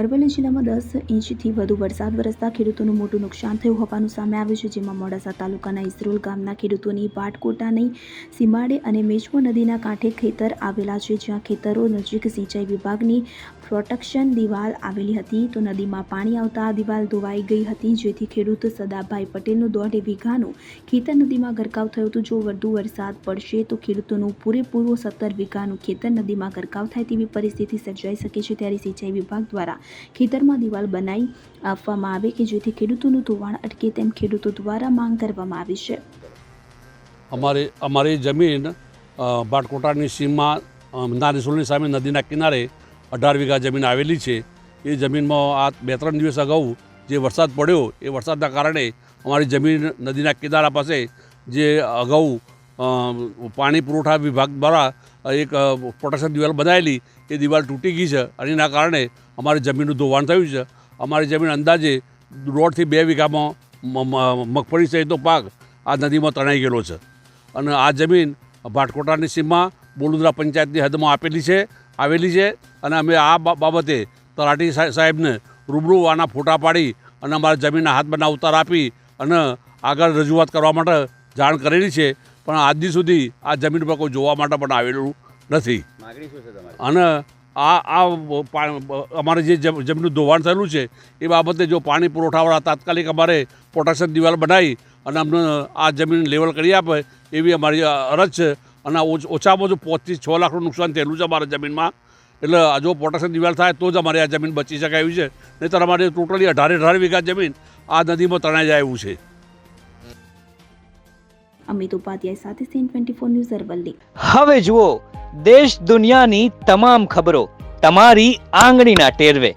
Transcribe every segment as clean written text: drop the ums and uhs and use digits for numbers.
અરવલ્લી જિલ્લામાં 10 ઇંચથી વધુ વરસાદ વરસતા ખેડૂતોનું મોટું નુકસાન થયું હોવાનું સામે આવ્યું છે, જેમાં મોડાસા તાલુકાના ઇસરોલ ગામના ખેડૂતોની બાટકોટાની સીમાડે અને મેચમો નદીના કાંઠે ખેતર આવેલા છે, જ્યાં ખેતરો નજીક સિંચાઈ વિભાગની પ્રોટેક્શન દિવાલ આવેલી હતી, તો નદીમાં પાણી આવતા આ દિવાલ ધોવાઈ ગઈ હતી, જેથી ખેડૂત સદાભાઈ પટેલનું 1.5 વીઘાનું ખેતર નદીમાં ગરકાવ થયું હતું। જો વધુ વરસાદ પડશે તો ખેડૂતોનું પૂરેપૂરું 17 વીઘાનું ખેતર નદીમાં ગરકાવ થાય તેવી પરિસ્થિતિ સર્જાઈ શકે છે। ત્યારે સિંચાઈ વિભાગ દ્વારા ખેતરમાં દિવાલ બનાવી આપવામાં આવે કે જેથી ખેડૂતોનું ધોવાણ અટકે તેમ ખેડૂતો દ્વારા માંગ કરવામાં આવી છે। અમારી જમીન બાટકોટાની સીમમાં નારીસોલની સામે નદીના કિનારે 18 વીઘા જમીન આવેલી છે। એ જમીનમાં આ 2-3 દિવસ અગાઉ જે વરસાદ પડ્યો એ વરસાદના કારણે અમારી જમીન નદીના કિનારા પાસે જે અગાઉ પાણી પુરવઠા વિભાગ દ્વારા એક પ્રોટેક્શન દિવાલ બનાવેલી એ દિવાલ તૂટી ગઈ છે અને એના કારણે અમારી જમીનનું ધોવાણ થયું છે। અમારી જમીન અંદાજે 1.5 થી 2 વીઘામાં મગફળી સહિતનો પાક આ નદીમાં તણાઈ ગયેલો છે અને આ જમીન બાટકોટાની સીમમાં બોલુદ્રા પંચાયતની હદમાં આવેલી છે અને અમે આ બાબતે તલાટી સાહેબને રૂબરૂ આના ફોટા પાડી અને અમારા જમીનના હાથ બના ઉતાર આપી અને આગળ રજૂઆત કરવા માટે જાણ કરેલી છે, પણ આજ દી સુધી આ જમીન પર કોઈ જોવા માટે પણ આવેલું નથી। અને અમારે જે જમીનનું ધોવાણ થયેલું છે એ બાબતે જો પાણી પુરવઠાવાળા તાત્કાલિક અમારે પ્રોટેક્શન દિવાલ બનાવી અને અમને આ જમીન લેવલ કરી આપે એવી અમારી અરજ છે। અને ઓછામાં ઓછું 5 થી 6 લાખનું નુકસાન થયેલું છે અમારા જમીનમાં, એટલે જો પ્રોટેક્શન દિવાલ થાય તો જ અમારી આ જમીન બચી શકાય એવી છે, નહીંતર અમારી ટોટલી 18 વીઘા જમીન આ નદીમાં તણાઈ જાય એવું છે। અમિત ઉપાધ્યાય સાથે સીન 24 ન્યૂઝ અરવલ્લી। હવે જુઓ દેશ દુનિયાની તમામ ખબરો તમારી આંગળીના ટેરવે।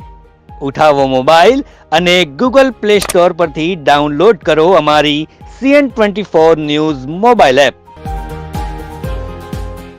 ઉઠાવો મોબાઈલ અને ગૂગલ પ્લે સ્ટોર પરથી ડાઉનલોડ કરો અમારી CN24 ન્યૂઝ મોબાઈલ એપ।